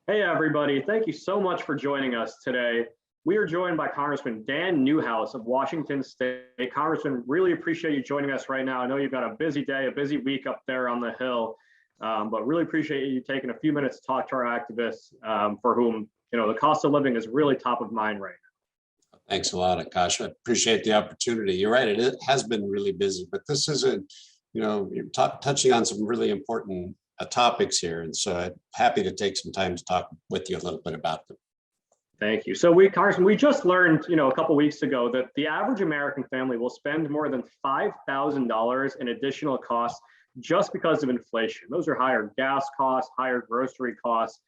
Hey, everybody. Thank you so much for joining us today. We are joined by Congressman Dan Newhouse of Washington State. Congressman, really appreciate you joining us right now. I know you've got a busy day, a busy week up there on the Hill, but really appreciate you taking a few minutes to talk to our activists for whom, the cost of living is really top of mind right now. Thanks a lot, Akash. I appreciate the opportunity. You're right, it has been really busy, but this is you're touching on some really important topics here. And so I'm happy to take some time to talk with you a little bit about them. Thank you. So Congressman, we just learned, a couple weeks ago that the average American family will spend more than $5,000 in additional costs just because of inflation. Those are higher gas costs, higher grocery costs.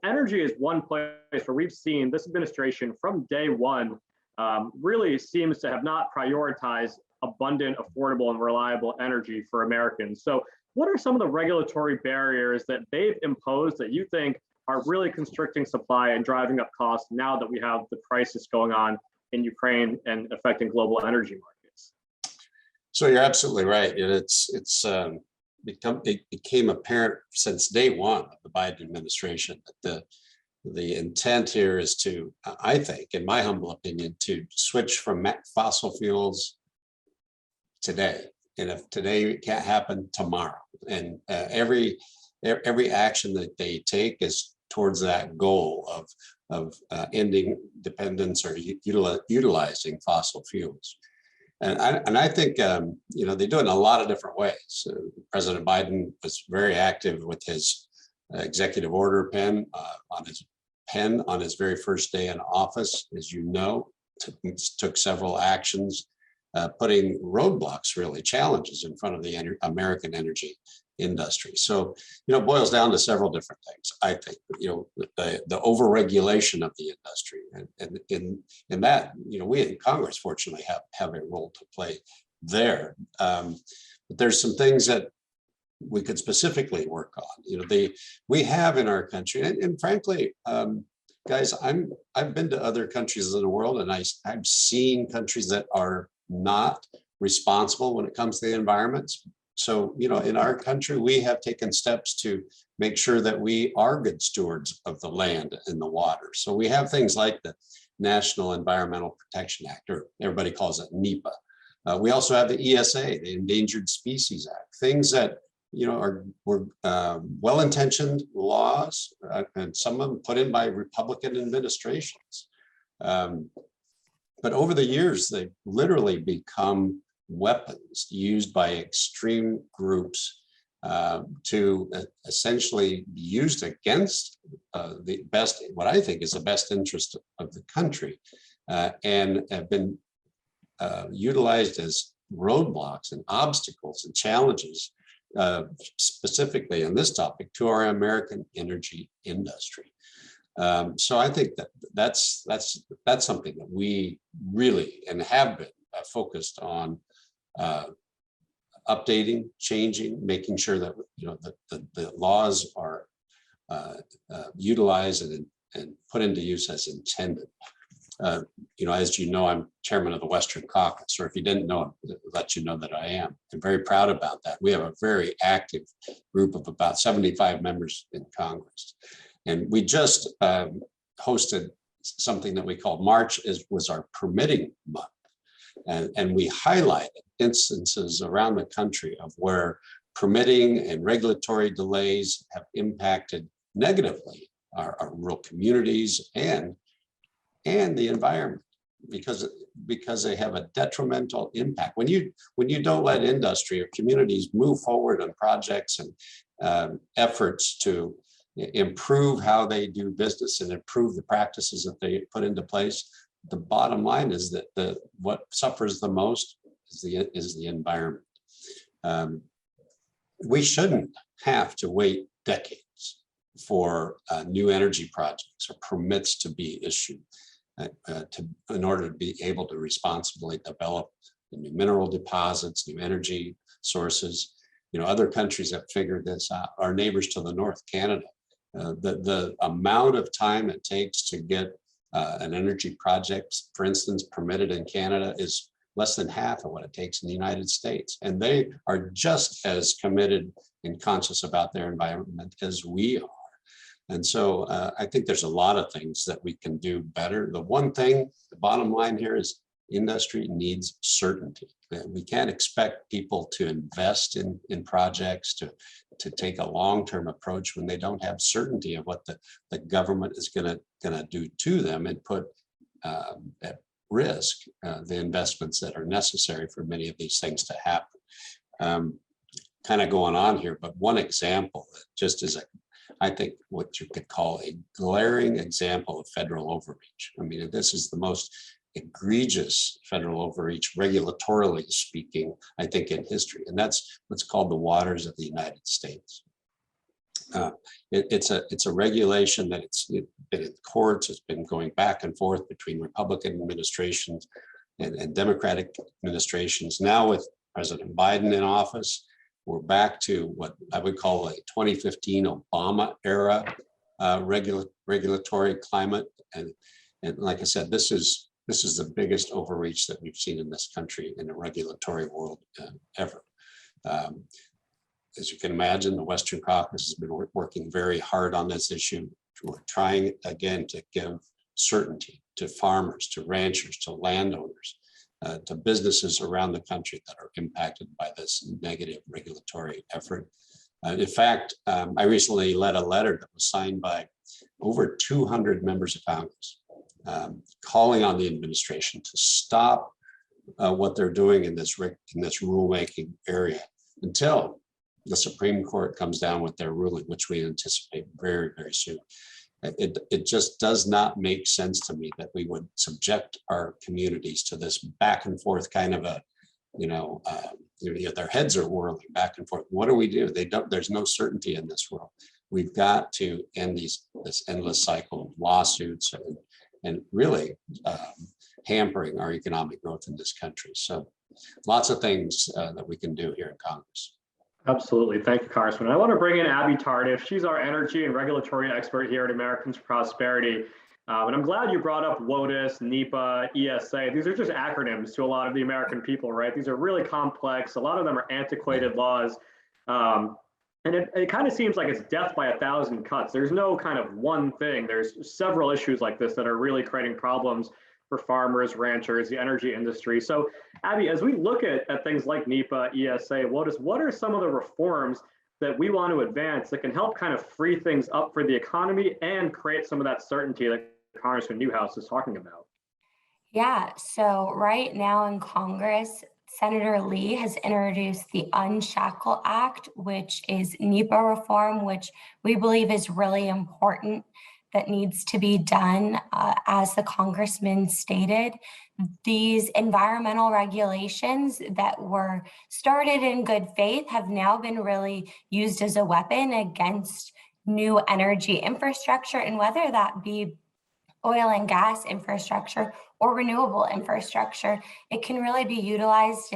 Energy is one place where we've seen this administration from day one really seems to have not prioritized abundant, affordable, and reliable energy for Americans. So what are some of the regulatory barriers that they've imposed that you think are really constricting supply and driving up costs now that we have the crisis going on in Ukraine and affecting global energy markets? So you're absolutely right. It became apparent since day one of the Biden administration that the intent here is to, I think, in my humble opinion, to switch from fossil fuels today. And if today can't happen, tomorrow. And every action that they take is towards that goal of ending dependence or utilizing fossil fuels. And I think they do it in a lot of different ways. President Biden was very active with his executive order pen on his very first day in office, as you know, took several actions. Putting roadblocks, really challenges in front of the American energy industry. So, it boils down to several different things. I think, the overregulation of the industry, and in that, we in Congress fortunately have a role to play there. But there's some things that we could specifically work on. We have in our country, and frankly, guys, I've been to other countries in the world, and I've seen countries that are not responsible when it comes to the environment. So, in our country, we have taken steps to make sure that we are good stewards of the land and the water. So we have things like the National Environmental Protection Act, or everybody calls it NEPA. We also have the ESA, the Endangered Species Act, things that were well-intentioned laws, and some of them put in by Republican administrations. But over the years, they've literally become weapons used by extreme groups to essentially be used against what I think is the best interest of the country, and have been utilized as roadblocks and obstacles and challenges, specifically on this topic, to our American energy industry. So I think that's something that we really and have been focused on updating, changing, making sure that the laws are utilized and put into use as intended. As you know, I'm chairman of the Western Caucus, or if you didn't know, I'll let you know that I am. I'm very proud about that. We have a very active group of about 75 members in Congress. And we just hosted something that we called March was our permitting month. And we highlighted instances around the country of where permitting and regulatory delays have impacted negatively our rural communities and the environment, because they have a detrimental impact. When you don't let industry or communities move forward on projects and efforts to improve how they do business and improve the practices that they put into place, the bottom line is that what suffers the most is the environment. We shouldn't have to wait decades for new energy projects or permits to be issued in order to be able to responsibly develop the new mineral deposits, new energy sources. Other countries have figured this out. Our neighbors to the north, Canada, the amount of time it takes to get an energy project, for instance, permitted in Canada is less than half of what it takes in the United States. And they are just as committed and conscious about their environment as we are. And so I think there's a lot of things that we can do better. The one thing, the bottom line here is industry needs certainty. We can't expect people to invest in projects, to take a long-term approach when they don't have certainty of what the government is gonna do to them, and put at risk the investments that are necessary for many of these things to happen. Kind of going on here, but one example that just is I think what you could call a glaring example of federal overreach. I mean, this is the most egregious federal overreach, regulatorily speaking, I think, in history, and that's what's called the waters of the United States. It's a regulation that it's been in courts. It's been going back and forth between Republican administrations and Democratic administrations. Now with President Biden in office, we're back to what I would call a 2015 Obama era regulatory climate, and like I said, this is the biggest overreach that we've seen in this country in the regulatory world ever. As you can imagine, the Western Caucus has been working very hard on this issue. We're trying again to give certainty to farmers, to ranchers, to landowners, to businesses around the country that are impacted by this negative regulatory effort. In fact, I recently led a letter that was signed by over 200 members of Congress, calling on the administration to stop what they're doing in this rulemaking area until the Supreme Court comes down with their ruling, which we anticipate very, very soon. It just does not make sense to me that we would subject our communities to this back and forth kind of a, their heads are whirling back and forth. What do we do? There's no certainty in this world. We've got to end this endless cycle of lawsuits and really hampering our economic growth in this country. So lots of things that we can do here in Congress. Absolutely. Thank you, Congressman. I want to bring in Abby Tardiff. She's our energy and regulatory expert here at Americans for Prosperity. And I'm glad you brought up WOTUS, NEPA, ESA. These are just acronyms to a lot of the American people, right? These are really complex. A lot of them are antiquated laws. And it kind of seems like it's death by 1,000 cuts. There's no kind of one thing. There's several issues like this that are really creating problems for farmers, ranchers, the energy industry. So Abby, as we look at things like NEPA, ESA, WOTUS, what are some of the reforms that we want to advance that can help kind of free things up for the economy and create some of that certainty that Congressman Newhouse is talking about? Yeah, so right now in Congress, Senator Lee has introduced the Unshackle Act, which is NEPA reform, which we believe is really important, that needs to be done. As the congressman stated, these environmental regulations that were started in good faith have now been really used as a weapon against new energy infrastructure, and whether that be oil and gas infrastructure or renewable infrastructure, it can really be utilized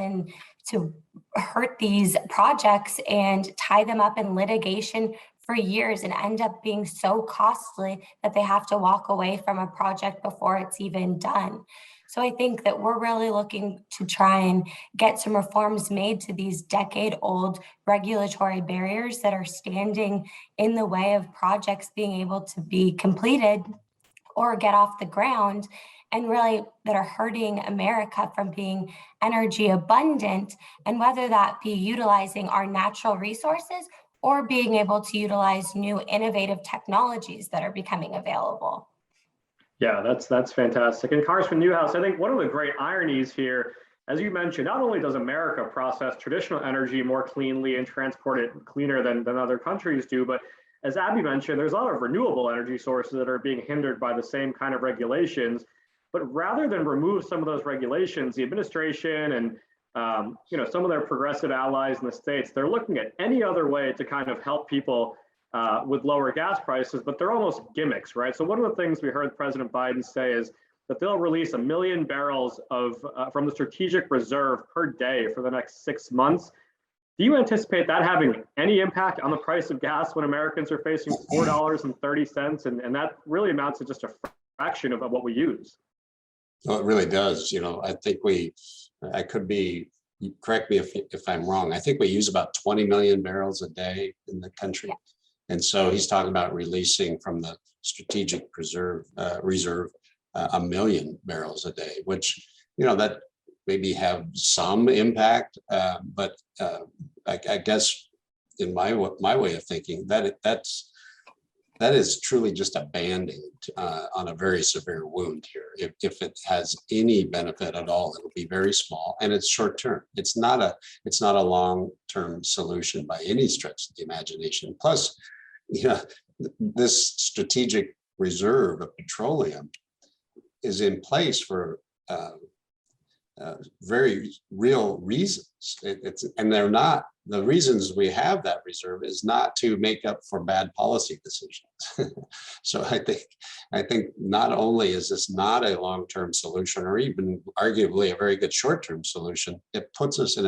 to hurt these projects and tie them up in litigation for years and end up being so costly that they have to walk away from a project before it's even done. So I think that we're really looking to try and get some reforms made to these decade-old regulatory barriers that are standing in the way of projects being able to be completed or get off the ground, and really that are hurting America from being energy abundant, and whether that be utilizing our natural resources or being able to utilize new innovative technologies that are becoming available. Yeah, that's fantastic. And Congressman Newhouse, I think one of the great ironies here, as you mentioned, not only does America process traditional energy more cleanly and transport it cleaner than other countries do, but as Abby mentioned, there's a lot of renewable energy sources that are being hindered by the same kind of regulations. But rather than remove some of those regulations, the administration and some of their progressive allies in the states, they're looking at any other way to kind of help people with lower gas prices, but they're almost gimmicks, right? So one of the things we heard President Biden say is that they'll release 1 million barrels from the strategic reserve per day for the next 6 months. Do you anticipate that having any impact on the price of gas when Americans are facing $4.30, and that really amounts to just a fraction of what we use? Well, it really does. I think I could be, correct me if I'm wrong, I think we use about 20 million barrels a day in the country. And so he's talking about releasing from the strategic reserve 1 million barrels a day, which, that maybe have some impact, but I guess in my way of thinking, that is truly just a band-aid on a very severe wound here. If it has any benefit at all, it'll be very small, and it's short term. It's not a long-term solution by any stretch of the imagination. Plus, this strategic reserve of petroleum is in place for very real reasons. And they're not, the reasons we have that reserve is not to make up for bad policy decisions. So I think not only is this not a long-term solution, or even arguably a very good short-term solution, it puts us in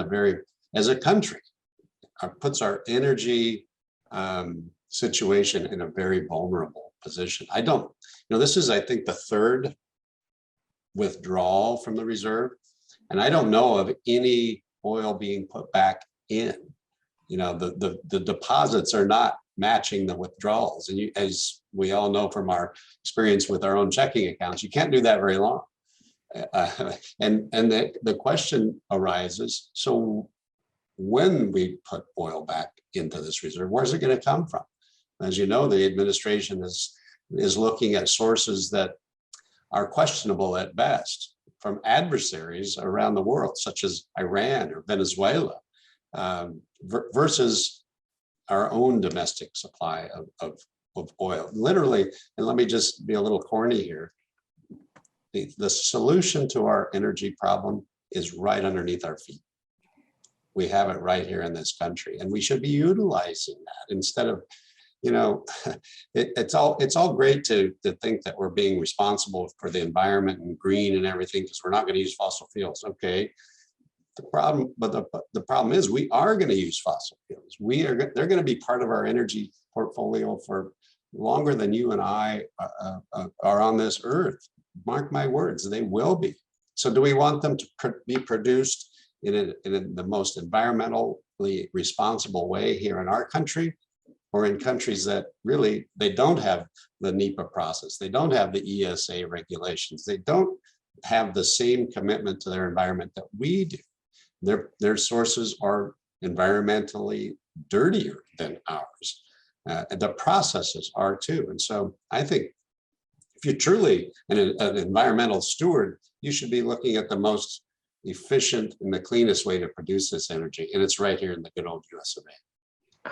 as a country, puts our energy situation in a very vulnerable position. This is, I think, the third withdrawal from the reserve. And I don't know of any oil being put back in. The deposits are not matching the withdrawals. And as we all know from our experience with our own checking accounts, you can't do that very long. And the question arises, so when we put oil back into this reserve, where's it going to come from? As you know, the administration is looking at sources that are questionable at best, from adversaries around the world, such as Iran or Venezuela, versus our own domestic supply of oil. Literally, and let me just be a little corny here, the solution to our energy problem is right underneath our feet. We have it right here in this country, and we should be utilizing that instead of, it's all great to think that we're being responsible for the environment and green and everything because we're not going to use fossil fuels. Okay, the problem is we are going to use fossil fuels. They're going to be part of our energy portfolio for longer than you and I are on this earth. Mark my words, they will be. So do we want them to be produced in the most environmentally responsible way here in our country, or in countries that really, they don't have the NEPA process, they don't have the ESA regulations, they don't have the same commitment to their environment that we do? Their sources are environmentally dirtier than ours. The processes are too. And so I think if you're truly an environmental steward, you should be looking at the most efficient and the cleanest way to produce this energy. And it's right here in the good old US of A.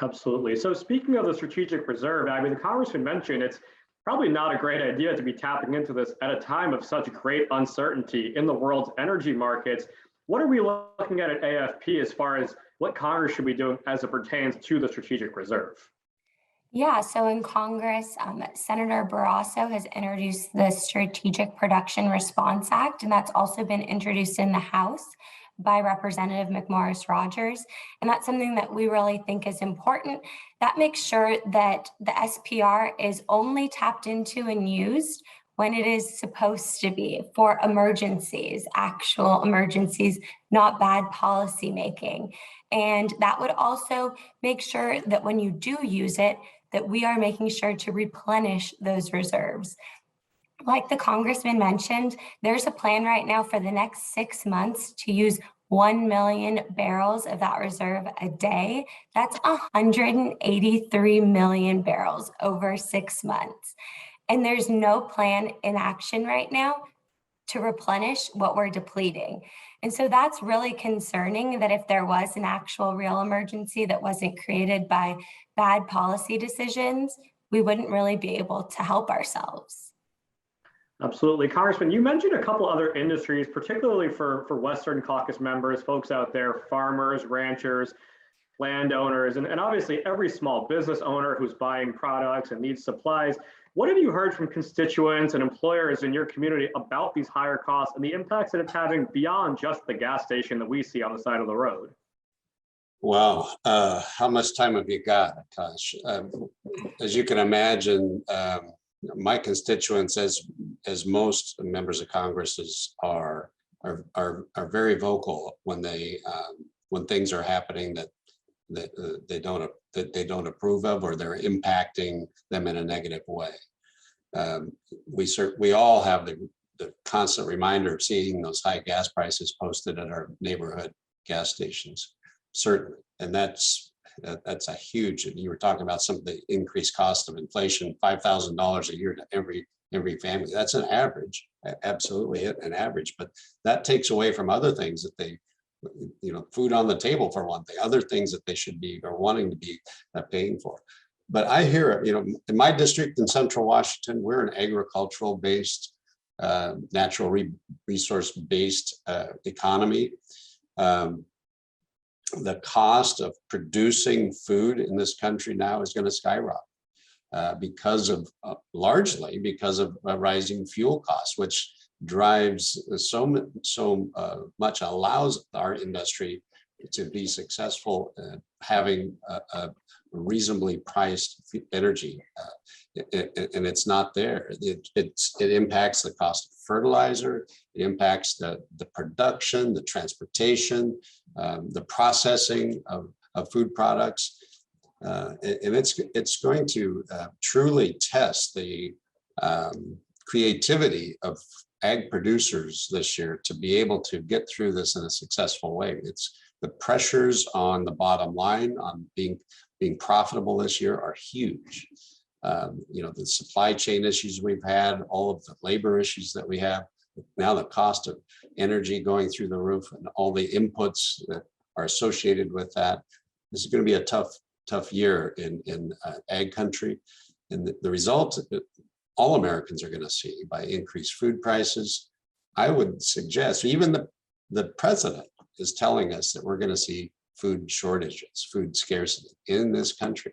Absolutely. So speaking of the strategic reserve, the Congressman mentioned it's probably not a great idea to be tapping into this at a time of such great uncertainty in the world's energy markets. What are we looking at AFP as far as what Congress should be doing as it pertains to the strategic reserve? Yeah, so in Congress, Senator Barrasso has introduced the Strategic Production Response Act, and that's also been introduced in the House by Representative McMorris Rogers. And that's something that we really think is important. That makes sure that the SPR is only tapped into and used when it is supposed to be for emergencies, actual emergencies, not bad policy making. And that would also make sure that when you do use it, that we are making sure to replenish those reserves. Like the Congressman mentioned, there's a plan right now for the next 6 months to use 1 million barrels of that reserve a day. That's 183 million barrels over 6 months. And there's no plan in action right now to replenish what we're depleting. And so that's really concerning, that if there was an actual real emergency that wasn't created by bad policy decisions, we wouldn't really be able to help ourselves. Absolutely. Congressman, you mentioned a couple other industries, particularly for Western Caucus members, folks out there, farmers, ranchers, landowners, and obviously every small business owner who's buying products and needs supplies. What have you heard from constituents and employers in your community about these higher costs and the impacts that it's having beyond just the gas station that we see on the side of the road? Wow. How much time have you got, Akash? As you can imagine, my constituents, as most members of Congress are very vocal when things are happening that that they don't approve of, or they're impacting them in a negative way. We all have the constant reminder of seeing those high gas prices posted at our neighborhood gas stations, certainly, and that's a huge. You were talking about some of the increased cost of inflation, $5,000 a year to every family. That's an average, absolutely an average, but that takes away from other things that they, food on the table for one thing, other things that they should be or wanting to be paying for. But I hear, in my district in Central Washington, we're an agricultural based, natural resource based economy. The cost of producing food in this country now is going to skyrocket largely because of rising fuel costs, which drives so much, allows our industry to be successful having a reasonably priced energy, and it's not there. It impacts the cost of fertilizer, it impacts the production, the transportation, the processing of food products, and it's going to truly test the creativity of ag producers this year to be able to get through this in a successful way. It's the pressures on the bottom line on being profitable this year are huge. The supply chain issues we've had, all of the labor issues that we have, now the cost of energy going through the roof and all the inputs that are associated with that. This is going to be a tough year in ag country. And the result all Americans are going to see by increased food prices. I would suggest even the president is telling us that we're going to see food shortages, food scarcity in this country.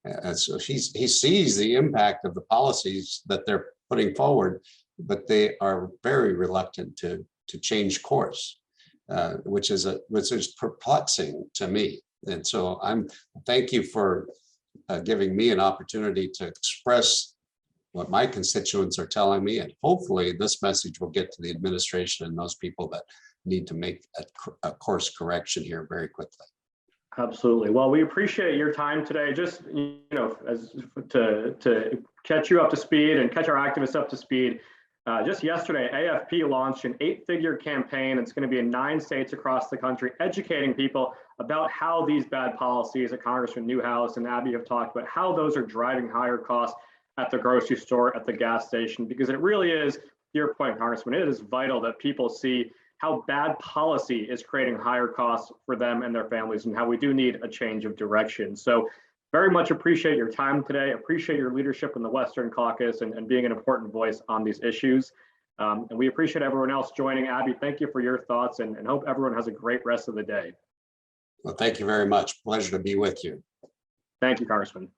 And so he sees the impact of the policies that they're putting forward, but they are very reluctant to change course, which is perplexing to me. And so thank you for giving me an opportunity to express what my constituents are telling me, and hopefully this message will get to the administration and those people that need to make a course correction here very quickly. Absolutely. Well, we appreciate your time today. Just as to catch you up to speed and catch our activists up to speed. Just yesterday, AFP launched an 8-figure campaign. It's going to be in 9 states across the country, educating people about how these bad policies that Congressman Newhouse and Abby have talked about, how those are driving higher costs at the grocery store, at the gas station, because it really is, to your point, Congressman, it is vital that people see how bad policy is creating higher costs for them and their families, and how we do need a change of direction. So very much appreciate your time today. Appreciate your leadership in the Western Caucus and being an important voice on these issues. And we appreciate everyone else joining. Abby, thank you for your thoughts, and hope everyone has a great rest of the day. Well, thank you very much. Pleasure to be with you. Thank you, Congressman.